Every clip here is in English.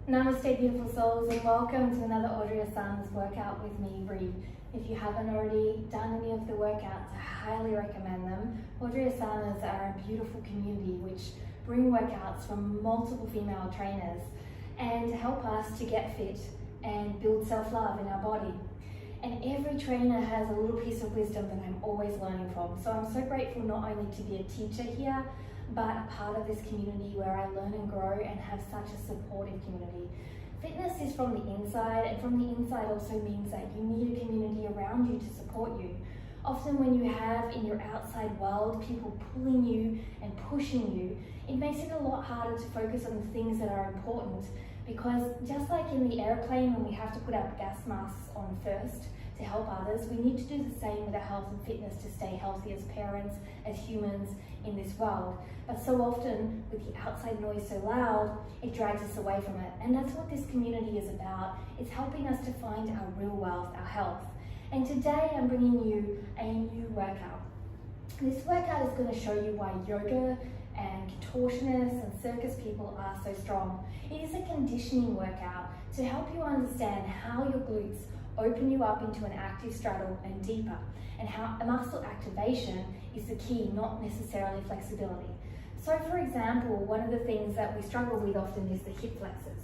Namaste, beautiful souls, and welcome to another Audrey Asana's workout with me, Bree. If you haven't already done any of the workouts, I highly recommend them. Audrey Asanas are a beautiful community which bring workouts from multiple female trainers and help us to get fit and build self-love in our body. And every trainer has a little piece of wisdom that I'm always learning from. So I'm so grateful not only to be a teacher here, but a part of this community where I learn and grow and have such a supportive community. Fitness is from the inside, and from the inside also means that you need a community around you to support you. Often when you have in your outside world people pulling you and pushing you, it makes it a lot harder to focus on the things that are important, because just like in the airplane when we have to put our gas masks on first to help others, we need to do the same with our health and fitness to stay healthy as parents, as humans in this world. But so often with the outside noise so loud, it drags us away from it. And that's what this community is about. It's helping us to find our real wealth, our health. And today I'm bringing you a new workout. This workout is going to show you why yoga and contortionists and circus people are so strong. It is a conditioning workout to help you understand how your glutes open you up into an active straddle and deeper, and how muscle activation is the key, not necessarily flexibility. So for example, one of the things that we struggle with often is the hip flexors.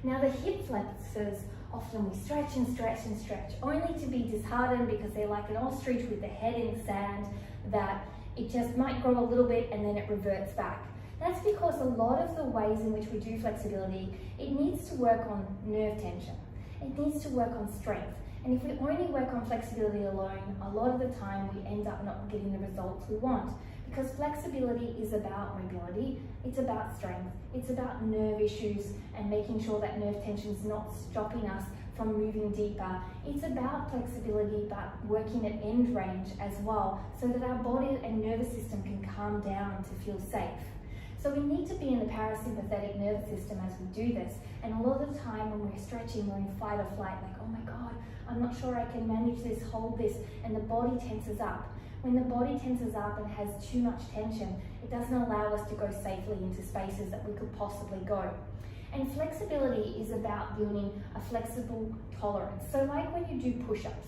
Now the hip flexors, often we stretch and stretch and stretch, only to be disheartened because they're like an ostrich with the head in the sand, that it just might grow a little bit and then it reverts back. That's because a lot of the ways in which we do flexibility, it needs to work on nerve tension. It needs to work on strength. And if we only work on flexibility alone, a lot of the time we end up not getting the results we want. Because flexibility is about mobility, it's about strength, it's about nerve issues and making sure that nerve tension is not stopping us from moving deeper. It's about flexibility but working at end range as well, so that our body and nervous system can calm down to feel safe. So we need to be in the parasympathetic nervous system as we do this. And a lot of the time when we're stretching, we're in fight or flight, like, oh my God, I'm not sure I can manage this, hold this, and the body tenses up. When the body tenses up and has too much tension, it doesn't allow us to go safely into spaces that we could possibly go. And flexibility is about building a flexible tolerance. So like when you do push-ups,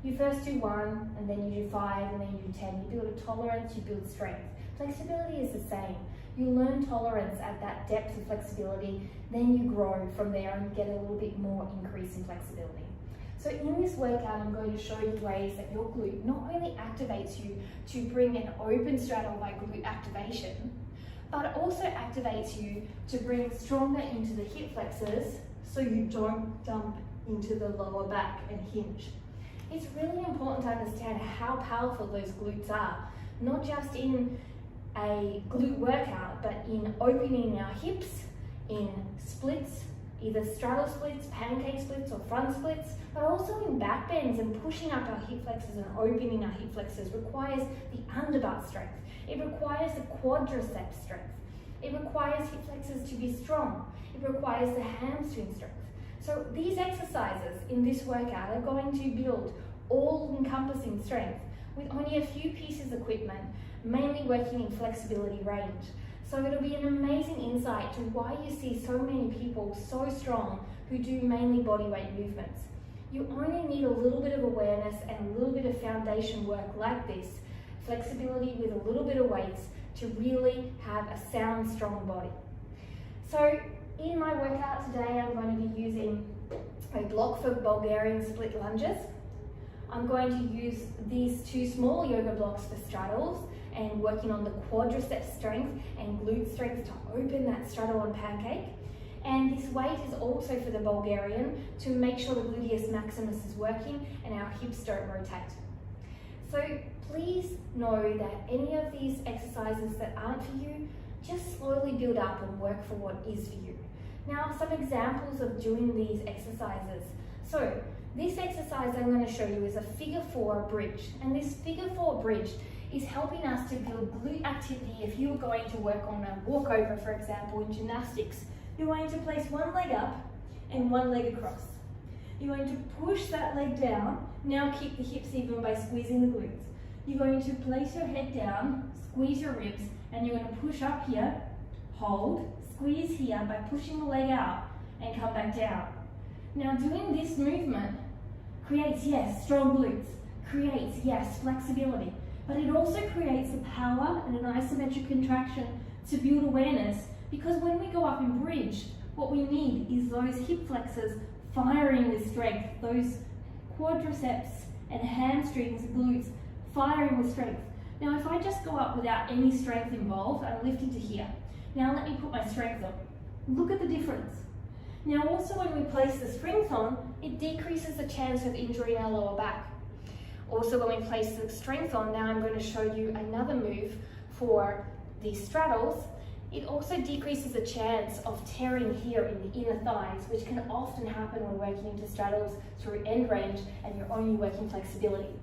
you first do 1, and then you do 5, and then you do 10. You build a tolerance, you build strength. Flexibility is the same. You learn tolerance at that depth of flexibility, then you grow from there and get a little bit more increase in flexibility. So in this workout, I'm going to show you ways that your glute not only activates you to bring an open straddle by glute activation, but also activates you to bring stronger into the hip flexors so you don't dump into the lower back and hinge. It's really important to understand how powerful those glutes are, not just in a glute workout, but in opening our hips, in splits, either straddle splits, pancake splits, or front splits, but also in back bends, and pushing up our hip flexors and opening our hip flexors requires the underbutt strength. It requires the quadriceps strength. It requires hip flexors to be strong. It requires the hamstring strength. So these exercises in this workout are going to build all-encompassing strength with only a few pieces of equipment, mainly working in flexibility range. So it'll be an amazing insight to why you see so many people so strong who do mainly bodyweight movements. You only need a little bit of awareness and a little bit of foundation work like this, flexibility with a little bit of weights, to really have a sound, strong body. So in my workout today, I'm going to be using a block for Bulgarian split lunges. I'm going to use these 2 small yoga blocks for straddles and working on the quadriceps strength and glute strength to open that straddle and pancake. And this weight is also for the Bulgarian to make sure the gluteus maximus is working and our hips don't rotate. So please know that any of these exercises that aren't for you, just slowly build up and work for what is for you. Now, some examples of doing these exercises. So this exercise I'm going to show you is a figure 4 bridge. And this figure 4 bridge is helping us to build glute activity. If you were going to work on a walkover, for example, in gymnastics, you're going to place one leg up and one leg across. You're going to push that leg down. Now keep the hips even by squeezing the glutes. You're going to place your head down, squeeze your ribs, and you're going to push up here, hold, squeeze here by pushing the leg out, and come back down. Now doing this movement creates, yes, strong glutes, creates, yes, flexibility, but it also creates the power and an isometric contraction to build awareness, because when we go up in bridge, what we need is those hip flexors firing with strength, those quadriceps and hamstrings, glutes firing with strength. Now if I just go up without any strength involved, I'm lifting to here. Now let me put my strength on. Look at the difference. Now also when we place the strength on, it decreases the chance of injury in our lower back. Also when we place the strength on, now I'm going to show you another move for the straddles. It also decreases the chance of tearing here in the inner thighs, which can often happen when working into straddles through end range and you're only working flexibility.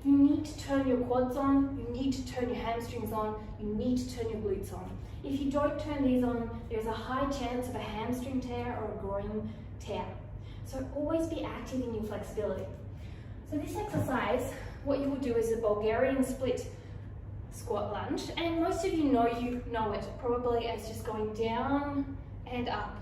You need to turn your quads on, you need to turn your hamstrings on, you need to turn your glutes on. If you don't turn these on, there's a high chance of a hamstring tear or a groin tear. So always be active in your flexibility. So this exercise, what you will do is a Bulgarian split squat lunge, and most of you know it probably as just going down and up.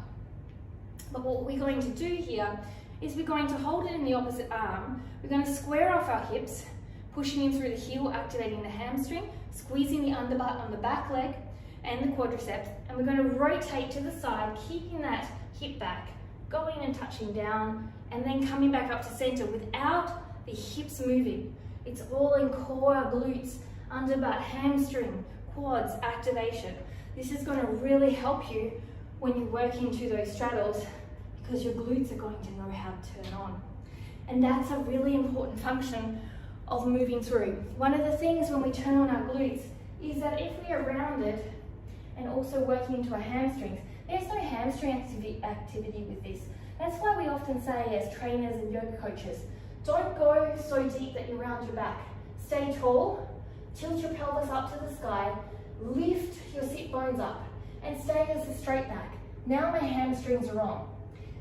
But what we're going to do here is we're going to hold it in the opposite arm. We're going to square off our hips, pushing in through the heel, activating the hamstring, squeezing the underbutt on the back leg and the quadriceps, and we're going to rotate to the side, keeping that hip back, going and touching down, and then coming back up to center without the hips moving. It's all in core, glutes, underbutt, hamstring, quads, activation. This is going to really help you when you work into those straddles, because your glutes are going to know how to turn on. And that's a really important function of moving through. One of the things when we turn on our glutes is that if we are rounded and also working into our hamstrings, there's no hamstring activity with this. That's why we often say as trainers and yoga coaches, don't go so deep that you round your back. Stay tall, tilt your pelvis up to the sky, lift your sit bones up, and stay as a straight back. Now my hamstrings are on.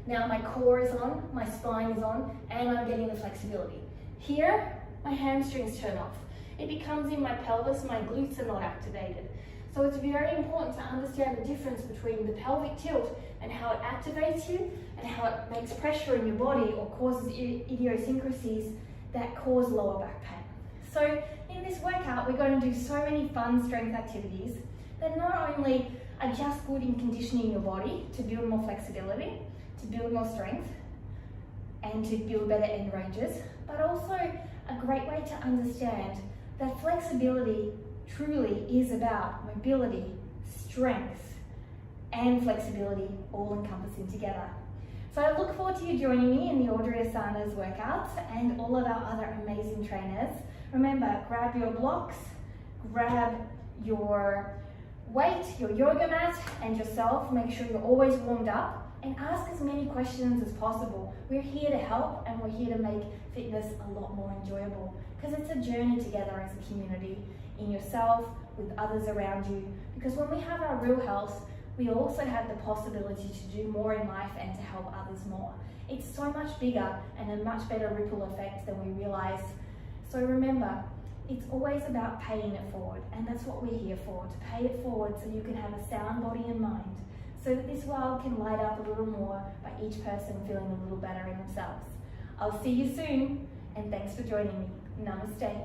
Now my core is on, my spine is on, and I'm getting the flexibility. Here, my hamstrings turn off. It becomes in my pelvis, my glutes are not activated. So it's very important to understand the difference between the pelvic tilt and how it activates you and how it makes pressure in your body or causes idiosyncrasies that cause lower back pain. So in this workout, we're going to do so many fun strength activities that not only are just good in conditioning your body to build more flexibility, to build more strength, and to build better end ranges, but also a great way to understand that flexibility truly is about mobility, strength, and flexibility all encompassing together. So I look forward to you joining me in the Audrey Asana's workouts and all of our other amazing trainers. Remember, grab your blocks, grab your weight, your yoga mat, and yourself. Make sure you're always warmed up and ask as many questions as possible. We're here to help and we're here to make fitness a lot more enjoyable, because it's a journey together as a community, in yourself, with others around you. Because when we have our real health, we also have the possibility to do more in life and to help others more. It's so much bigger and a much better ripple effect than we realize. So remember, it's always about paying it forward, and that's what we're here for, to pay it forward so you can have a sound body and mind, so that this world can light up a little more by each person feeling a little better in themselves. I'll see you soon, and thanks for joining me. Namaste.